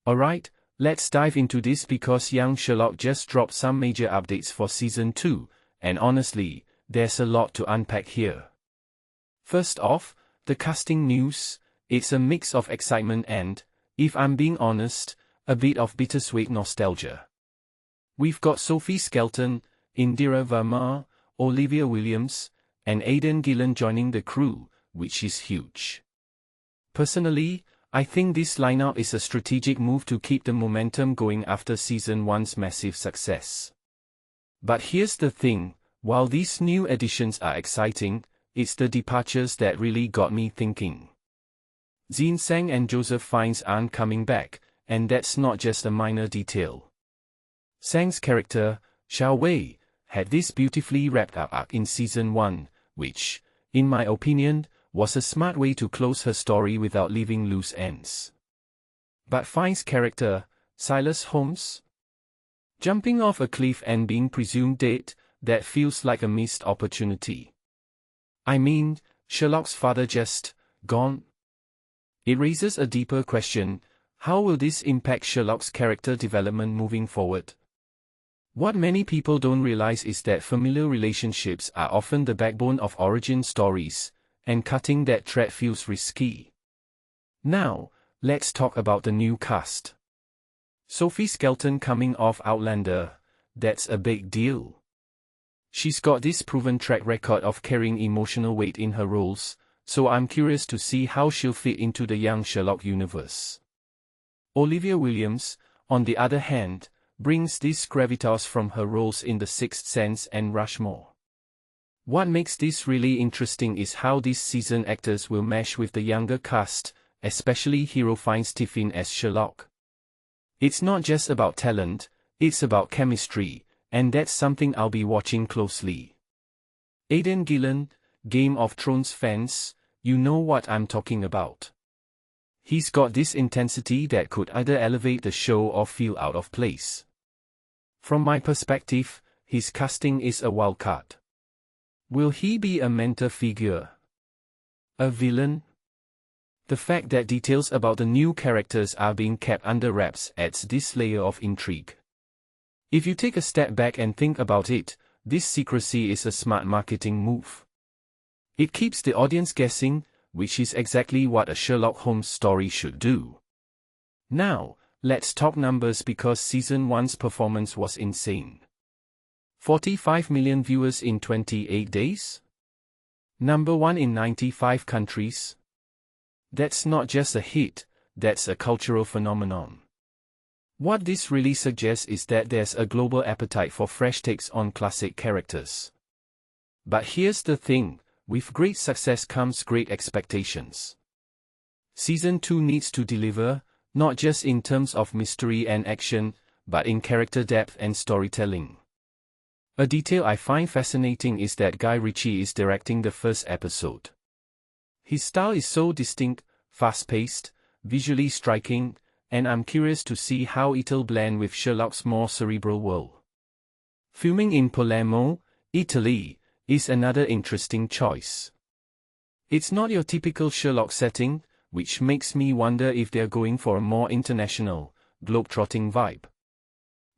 Alright, let's dive into this because Young Sherlock just dropped some major updates for Season 2, and honestly, there's a lot to unpack here. First off, the casting news. It's a mix of excitement and, if I'm being honest, a bit of bittersweet nostalgia. We've got Sophie Skelton, Indira Varma, Olivia Williams, and Aidan Gillen joining the crew, which is huge. Personally, I think this lineup is a strategic move to keep the momentum going after Season 1's massive success. But here's the thing, while these new additions are exciting, it's the departures that really got me thinking. Xin Sang and Joseph Fiennes aren't coming back, and that's not just a minor detail. Sang's character, Xiao Wei, had this beautifully wrapped up arc in Season 1, which, in my opinion, was a smart way to close her story without leaving loose ends. But Fiennes' character, Silas Holmes, jumping off a cliff and being presumed dead, that feels like a missed opportunity. I mean, Sherlock's father just gone? It raises a deeper question: how will this impact Sherlock's character development moving forward? What many people don't realize is that familial relationships are often the backbone of origin stories, and cutting that thread feels risky. Now, let's talk about the new cast. Sophie Skelton coming off Outlander, that's a big deal. She's got this proven track record of carrying emotional weight in her roles, so I'm curious to see how she'll fit into the Young Sherlock universe. Olivia Williams, on the other hand, brings this gravitas from her roles in The Sixth Sense and Rushmore. What makes this really interesting is how these seasoned actors will mesh with the younger cast, especially hero Fiennes Tiffin as Sherlock. It's not just about talent, it's about chemistry, and that's something I'll be watching closely. Aidan Gillen, Game of Thrones fans, you know what I'm talking about. He's got this intensity that could either elevate the show or feel out of place. From my perspective, his casting is a wild card. Will he be a mentor figure? A villain? The fact that details about the new characters are being kept under wraps adds this layer of intrigue. If you take a step back and think about it, this secrecy is a smart marketing move. It keeps the audience guessing, which is exactly what a Sherlock Holmes story should do. Now, let's talk numbers because Season 1's performance was insane. 45 million viewers in 28 days? Number 1 in 95 countries? That's not just a hit, that's a cultural phenomenon. What this really suggests is that there's a global appetite for fresh takes on classic characters. But here's the thing, with great success comes great expectations. Season 2 needs to deliver, not just in terms of mystery and action, but in character depth and storytelling. A detail I find fascinating is that Guy Ritchie is directing the first episode. His style is so distinct, fast-paced, visually striking, and I'm curious to see how it'll blend with Sherlock's more cerebral world. Filming in Palermo, Italy, is another interesting choice. It's not your typical Sherlock setting, which makes me wonder if they're going for a more international, globe-trotting vibe.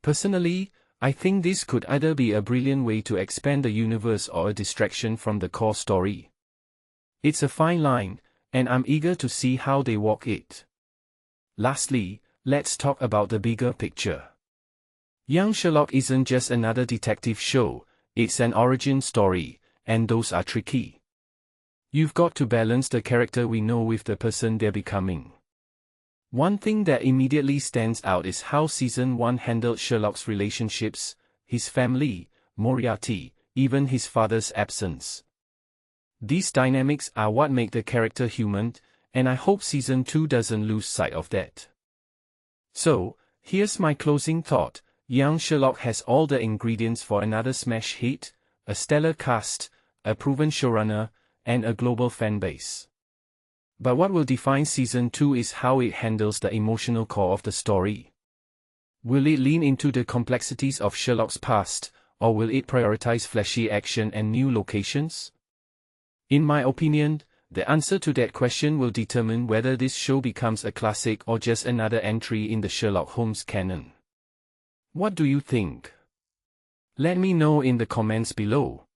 Personally, I think this could either be a brilliant way to expand the universe or a distraction from the core story. It's a fine line, and I'm eager to see how they walk it. Lastly, let's talk about the bigger picture. Young Sherlock isn't just another detective show, it's an origin story, and those are tricky. You've got to balance the character we know with the person they're becoming. One thing that immediately stands out is how Season 1 handled Sherlock's relationships, his family, Moriarty, even his father's absence. These dynamics are what make the character human, and I hope Season 2 doesn't lose sight of that. So, here's my closing thought. Young Sherlock has all the ingredients for another smash hit, a stellar cast, a proven showrunner, and a global fanbase. But what will define Season 2 is how it handles the emotional core of the story. Will it lean into the complexities of Sherlock's past, or will it prioritize flashy action and new locations? In my opinion, The answer to that question will determine whether this show becomes a classic or just another entry in the Sherlock Holmes canon. What do you think? Let me know in the comments below.